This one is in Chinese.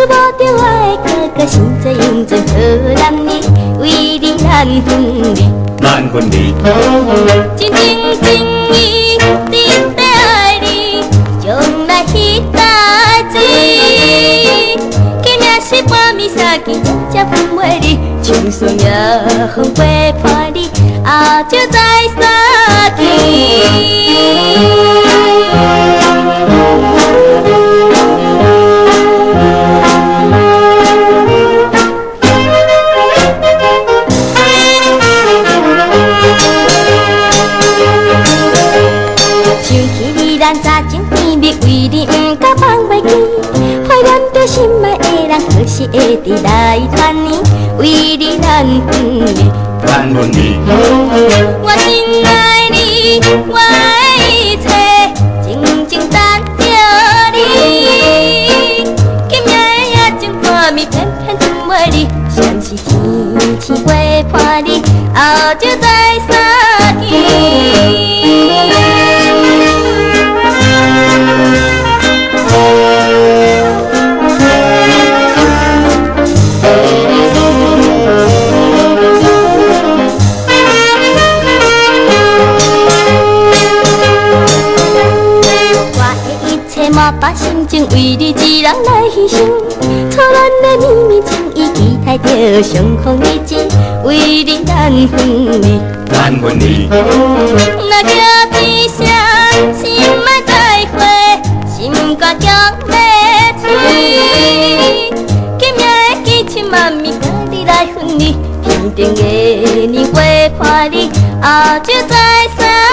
无着我的哥哥，心在永存荷兰你，为你咱分离，咱分离。真情真意，真的爱你，将来彼代志。今夜是半暝三更，才分袂离，就算夜风陪伴你，后就再相见。咱早前甜蜜，为你不敢放袂记，怀念着心爱的人，可惜会伫来团圆，为你咱分离，咱分离。我真爱你，我的一切，静静等着你。今夜的夜静半暝，偏偏分袂离，想是天陪伴你，后就再相见。莫把心情为你一人来牺牲，错咱的绵绵情意，期待着相逢日子，为你咱分离，咱分离。若叫一声心爱再会，心肝强要碎。今夜的千千万暝，跟你来分离，天顶的年陪伴你，后就再相。